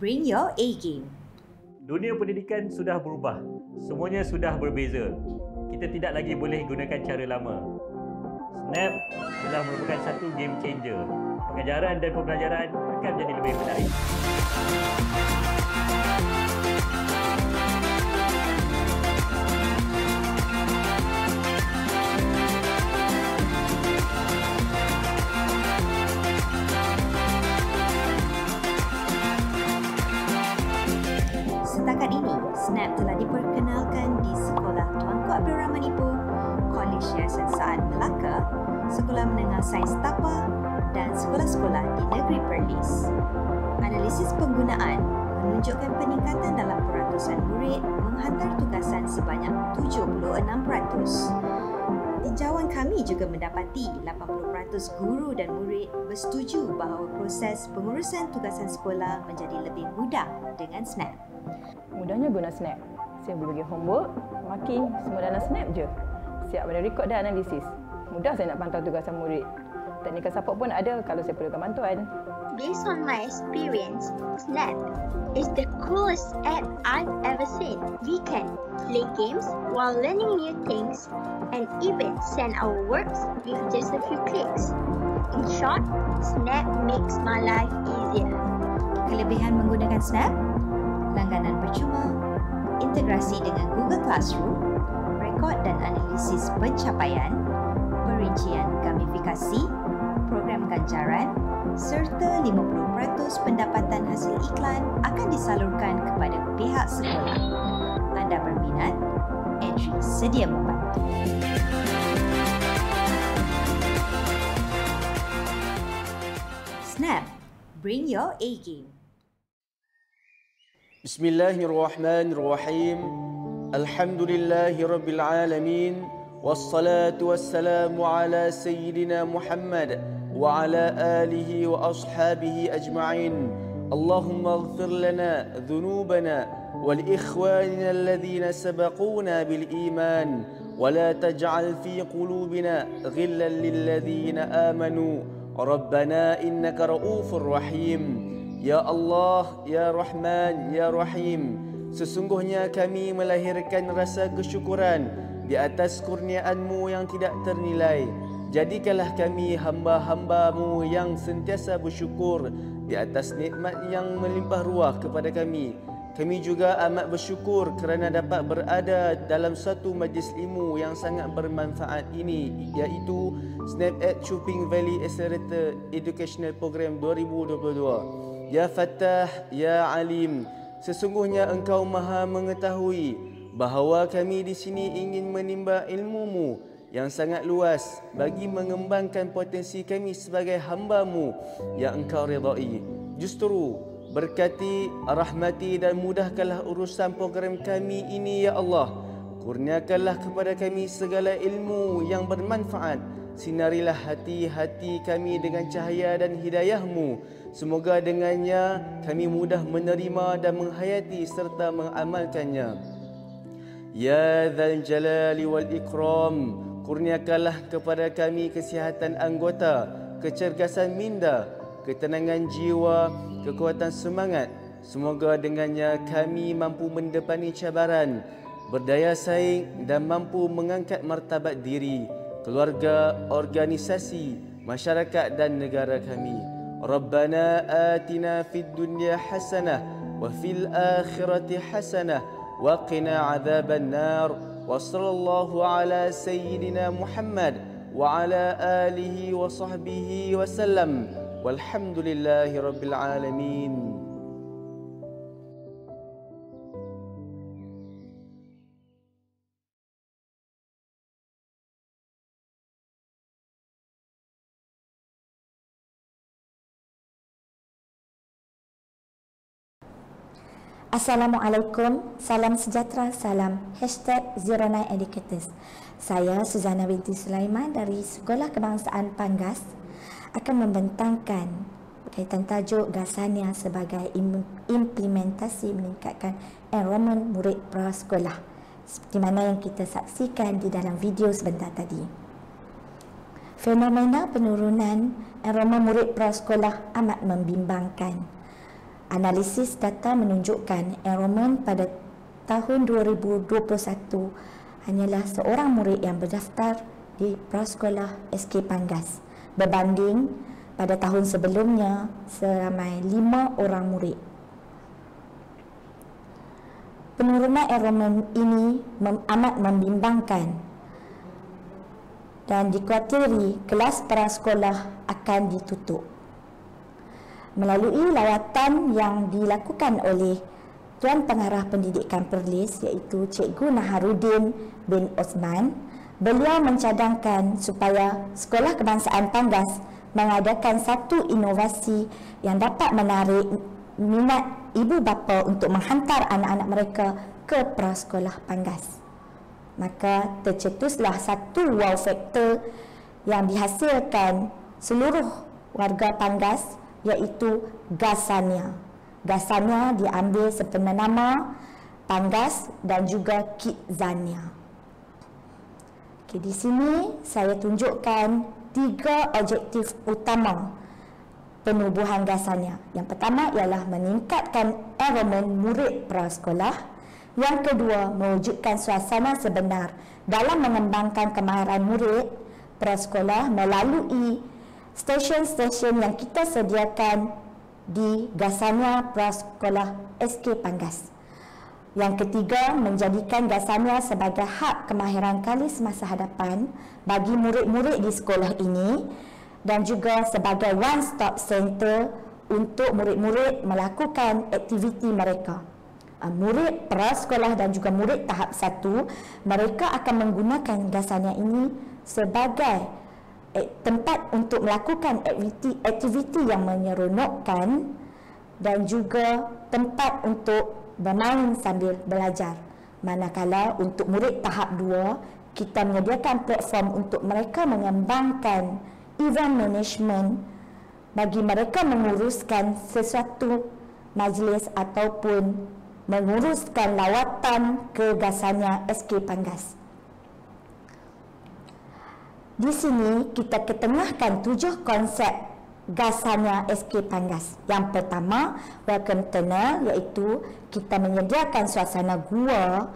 Bring your A game. Dunia pendidikan sudah berubah. Semuanya sudah berbeza. Kita tidak lagi boleh gunakan cara lama. Snap telah merupakan satu game changer. Pengajaran dan pembelajaran akan menjadi lebih menarik. Setakat ini, Snap telah diperkenalkan di Sekolah Tuanku Abdul Rahman Ipoh, Kolej Yayasan Saad Melaka, Sekolah Menengah Sains Tapa dan sekolah-sekolah di Negeri Perlis. Analisis penggunaan menunjukkan peningkatan dalam peratusan murid menghantar tugasan sebanyak 76%. Tinjauan kami juga mendapati 80% guru dan murid bersetuju bahawa proses pengurusan tugasan sekolah menjadi lebih mudah dengan Snap. Mudahnya guna Snap. Saya boleh bagi homework, marking, semua dalam Snap je. Siap pada rekod dan analisis. Mudah saya nak pantau tugasan murid. Technical support pun ada kalau saya perlukan bantuan. Based on my experience, Snap is the coolest app I've ever seen. We can play games while learning new things and even send our works with just a few clicks. In short, Snap makes my life easier. Kelebihan menggunakan Snap: langganan percuma, integrasi dengan Google Classroom, rekod dan analisis pencapaian, perincian gamifikasi, program ganjaran serta 50% pendapatan hasil iklan akan disalurkan kepada pihak sekolah. Anda berminat? Entry sedia membantu. Snap, bring your A game. Bismillahirrahmanirrahim. Alhamdulillahirabbil alamin. Wassalatu wassalamu ala sayyidina Muhammad wa ala alihi wa ashabihi ajma'in. Allahumma ighfir lana dhunubana wal ikhwanina alladhina sabaquna bil iman wa la taj'al fi qulubina ghillan lil ladzina amanu. Rabbana innaka ra'ufur rahim. Ya Allah, Ya Rahman, Ya Rahim, sesungguhnya kami melahirkan rasa kesyukuran di atas kurniaan-Mu yang tidak ternilai. Jadikanlah kami hamba-hamba-Mu yang sentiasa bersyukur di atas nikmat yang melimpah ruah kepada kami. Kami juga amat bersyukur kerana dapat berada dalam satu majlis ilmu yang sangat bermanfaat ini, iaitu Snap at Chuping Valley Accelerator Educational Program 2022. Ya Fattah, Ya Alim, sesungguhnya Engkau Maha mengetahui bahawa kami di sini ingin menimba ilmu-Mu yang sangat luas bagi mengembangkan potensi kami sebagai hamba-Mu yang Engkau redai. Justru berkati, rahmati dan mudahkanlah urusan program kami ini, Ya Allah. Kurniakanlah kepada kami segala ilmu yang bermanfaat. Sinarilah hati-hati kami dengan cahaya dan hidayah-Mu. Semoga dengannya kami mudah menerima dan menghayati serta mengamalkannya. Ya Dzal Jalali wal Ikram, kurniakanlah kepada kami kesihatan anggota, kecergasan minda, ketenangan jiwa, kekuatan semangat. Semoga dengannya kami mampu mendepani cabaran, berdaya saing dan mampu mengangkat martabat diri, keluarga, organisasi, masyarakat dan negara kami. Rabbana atina fid dunya hasanah wa fil akhirati hasanah wa qina adzaban nar. Wa sallallahu ala sayyidina Muhammad wa ala alihi wa sahbihi wa sallam. Walhamdulillahi rabbil alamin. Assalamualaikum, salam sejahtera, salam #09educators. Saya Suzana binti Sulaiman dari Sekolah Kebangsaan Panggas akan membentangkan berkaitan tajuk Gasania sebagai implementasi meningkatkan enrollment murid prasekolah, seperti mana yang kita saksikan di dalam video sebentar tadi. Fenomena penurunan enrollment murid prasekolah amat membimbangkan. Analisis data menunjukkan enrolment pada tahun 2021 hanyalah seorang murid yang berdaftar di prasekolah SK Panggas berbanding pada tahun sebelumnya seramai 5 orang murid. Penurunan enrolment ini amat membimbangkan dan dikuatiri kelas prasekolah akan ditutup. Melalui lawatan yang dilakukan oleh Tuan Pengarah Pendidikan Perlis iaitu Cikgu Naharuddin bin Osman, beliau mencadangkan supaya Sekolah Kebangsaan Panggas mengadakan satu inovasi yang dapat menarik minat ibu bapa untuk menghantar anak-anak mereka ke prasekolah Panggas. Maka tercetuslah satu wow factor yang dihasilkan seluruh warga Panggas iaitu Gasania. Gasania diambil sempena nama Panggas dan juga Kidzania. Okay, di sini saya tunjukkan 3 objektif utama penubuhan Gasania. Yang pertama ialah meningkatkan enrolment murid prasekolah. Yang kedua, mewujudkan suasana sebenar dalam mengembangkan kemahiran murid prasekolah melalui stesen-stesen yang kita sediakan di Gasania Prasekolah SK Panggas. Yang ketiga, menjadikan Gasania sebagai hub kemahiran kali semasa hadapan bagi murid-murid di sekolah ini dan juga sebagai one-stop center untuk murid-murid melakukan aktiviti mereka. Murid prasekolah dan juga murid tahap 1, mereka akan menggunakan Gasania ini sebagai tempat untuk melakukan aktiviti yang menyeronokkan dan juga tempat untuk bermain sambil belajar. Manakala untuk murid tahap 2, kita menyediakan platform untuk mereka mengembangkan event management bagi mereka menguruskan sesuatu majlis ataupun menguruskan lawatan ke Gasania SK Panggas. Di sini kita ketengahkan 7 konsep Gasania SK Panggas. Yang pertama, welcome tunnel, iaitu kita menyediakan suasana gua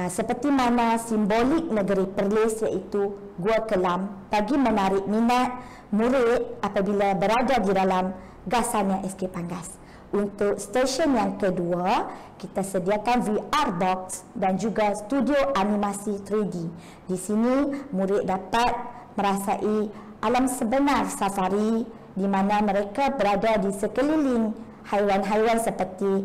seperti mana simbolik negeri Perlis iaitu Gua Kelam bagi menarik minat murid apabila berada di dalam Gasania SK Panggas. Untuk stesen yang kedua, kita sediakan VR box dan juga studio animasi 3D. Di sini murid dapat merasai alam sebenar safari di mana mereka berada di sekeliling haiwan-haiwan seperti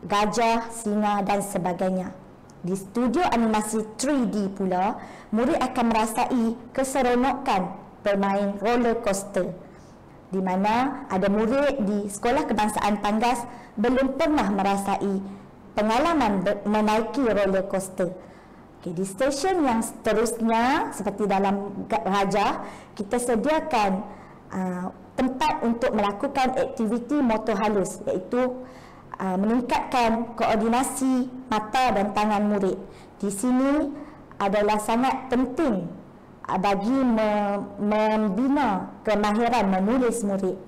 gajah, singa dan sebagainya. Di studio animasi 3D pula, murid akan merasai keseronokan bermain roller coaster, di mana ada murid di Sekolah Kebangsaan Panggas belum pernah merasai pengalaman menaiki roller coaster. Okay, di stesen yang seterusnya seperti dalam Raja, kita sediakan tempat untuk melakukan aktiviti motor halus iaitu meningkatkan koordinasi mata dan tangan murid. Di sini adalah sangat penting bagi membina kemahiran menulis murid.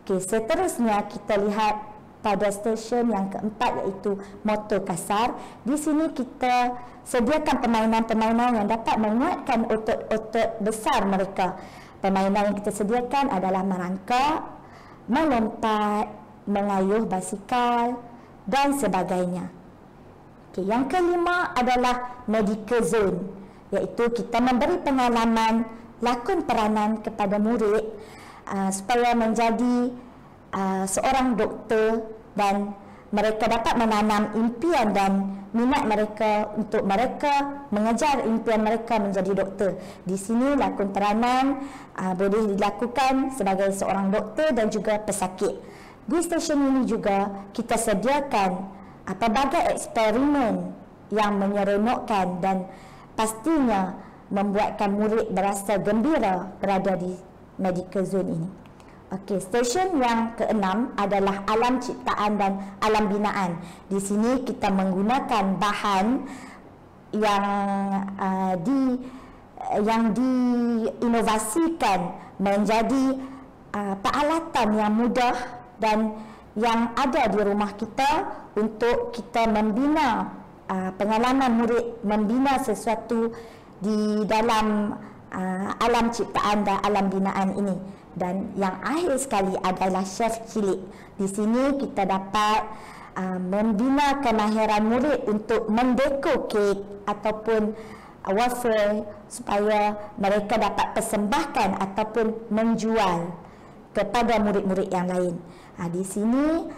Okay, seterusnya kita lihat pada stesen yang keempat iaitu motor kasar. Di sini kita sediakan permainan-permainan yang dapat menguatkan otot-otot besar mereka. Permainan yang kita sediakan adalah merangkak, melompat, mengayuh basikal dan sebagainya. Okay, yang kelima adalah medical zone, iaitu kita memberi pengalaman lakon peranan kepada murid supaya menjadi seorang doktor dan mereka dapat menanam impian dan minat mereka untuk mereka mengejar impian mereka menjadi doktor. Di sini lakon peranan boleh dilakukan sebagai seorang doktor dan juga pesakit. Di stesen ini juga kita sediakan pelbagai eksperimen yang menyeronokkan dan pastinya membuatkan murid berasa gembira berada di medical zone ini. Okey, stesen yang keenam adalah alam ciptaan dan alam binaan. Di sini kita menggunakan bahan yang diinovasikan menjadi peralatan yang mudah dan yang ada di rumah kita untuk kita membina pengalaman murid, membina sesuatu di dalam alam ciptaan dan alam binaan ini. Dan yang akhir sekali adalah chef cilik. Di sini kita dapat membina kemahiran murid untuk mendekor kek ataupun wafer supaya mereka dapat persembahkan ataupun menjual kepada murid-murid yang lain. Di sini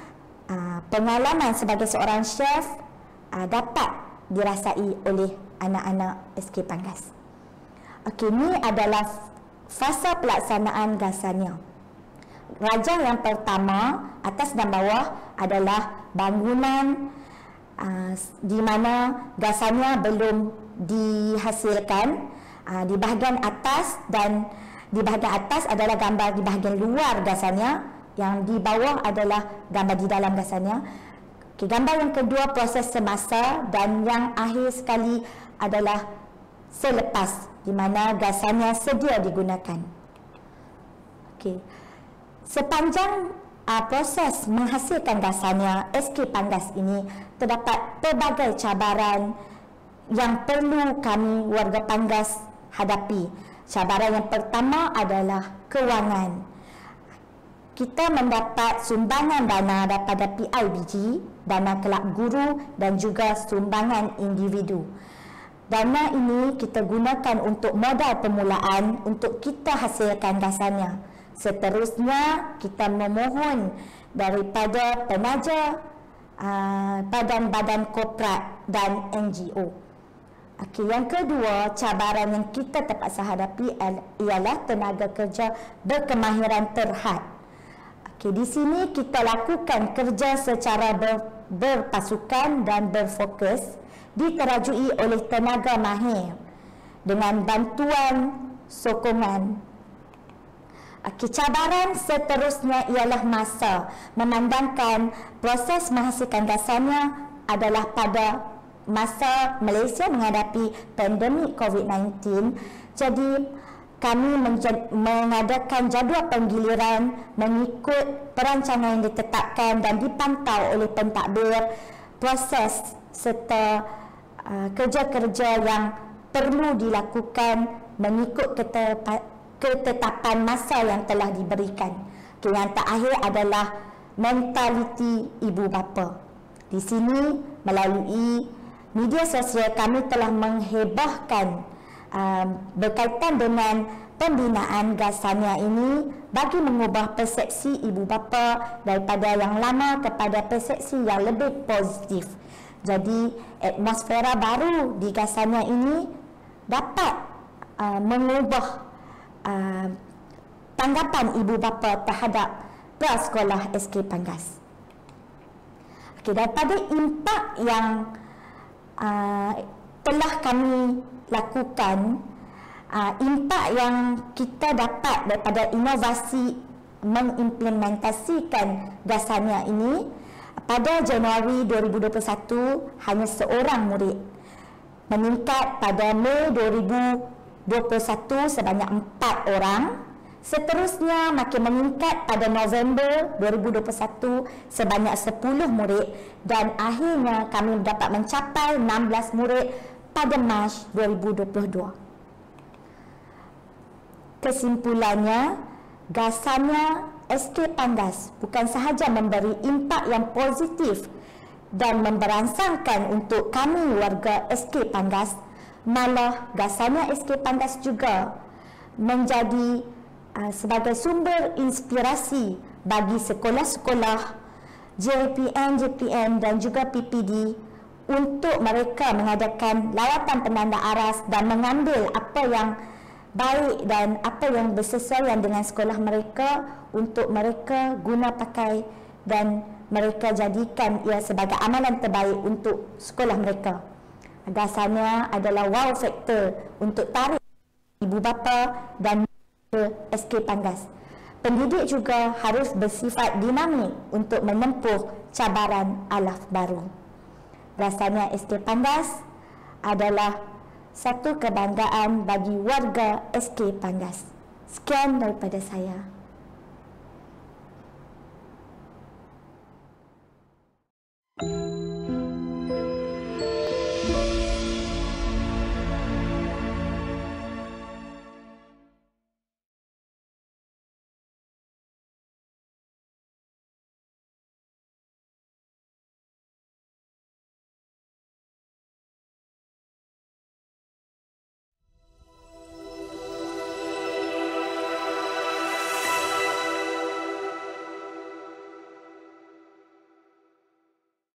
pengalaman sebagai seorang chef dapat dirasai oleh anak-anak SK Panggas. Okey, ini adalah fasa pelaksanaan gasanya. Rajang yang pertama, atas dan bawah, adalah bangunan di mana gasanya belum dihasilkan. Di bahagian atas dan di bahagian atas adalah gambar di bahagian luar gasanya, yang di bawah adalah gambar di dalam gasanya. Okay, gambar yang kedua proses semasa, dan yang akhir sekali adalah selepas, di mana gasanya sedia digunakan. Okay. Sepanjang proses menghasilkan gasanya SK Panggas ini, terdapat pelbagai cabaran yang perlu kami warga Panggas hadapi. Cabaran yang pertama adalah kewangan. Kita mendapat sumbangan dana daripada PIBG, dana kelab guru dan juga sumbangan individu. Dana ini kita gunakan untuk modal permulaan untuk kita hasilkan gasanya. Seterusnya kita memohon daripada penaja, badan-badan korporat dan NGO. Okey, yang kedua, cabaran yang kita terpaksa hadapi ialah tenaga kerja berkemahiran terhad. Okey, di sini kita lakukan kerja secara berpasukan dan berfokus, diterajui oleh tenaga mahir dengan bantuan sokongan. Cabaran seterusnya ialah masa, memandangkan proses menghasilkan gasanya adalah pada masa Malaysia menghadapi pandemik COVID-19. Jadi kami mengadakan jadual penggiliran mengikut perancangan yang ditetapkan dan dipantau oleh pentadbir proses serta kerja-kerja yang perlu dilakukan mengikut ketetapan masa yang telah diberikan. Okay, yang terakhir adalah mentaliti ibu bapa. Di sini melalui media sosial kami telah menghebahkan berkaitan dengan pembinaan gasanya ini bagi mengubah persepsi ibu bapa daripada yang lama kepada persepsi yang lebih positif. Jadi atmosfera baru di gasanya ini dapat mengubah tanggapan ibu bapa terhadap prasekolah SK Panggas. Okey, daripada impak yang telah kami lakukan, impak yang kita dapat daripada inovasi mengimplementasikan gasanya ini, pada Januari 2021 hanya seorang murid, meningkat pada Mei 2021 sebanyak 4 orang. Seterusnya makin meningkat pada November 2021 sebanyak 10 murid, dan akhirnya kami dapat mencapai 16 murid pada Mac 2022. Kesimpulannya, gasanya SK Panggas bukan sahaja memberi impak yang positif dan memberangsangkan untuk kami warga SK Panggas, malah gasanya SK Panggas juga menjadi sebagai sumber inspirasi bagi sekolah-sekolah JPN dan juga PPD untuk mereka mengadakan lawatan penanda aras dan mengambil apa yang baik dan apa yang bersesuaian dengan sekolah mereka untuk mereka guna pakai dan mereka jadikan ia sebagai amalan terbaik untuk sekolah mereka. Gasanya adalah wow factor untuk tarik ibu bapa dan SK Panggas. Pendidik juga harus bersifat dinamik untuk menempuh cabaran alaf baru. Rasanya SK Panggas adalah satu kebanggaan bagi warga SK Panggas. Sekian daripada saya.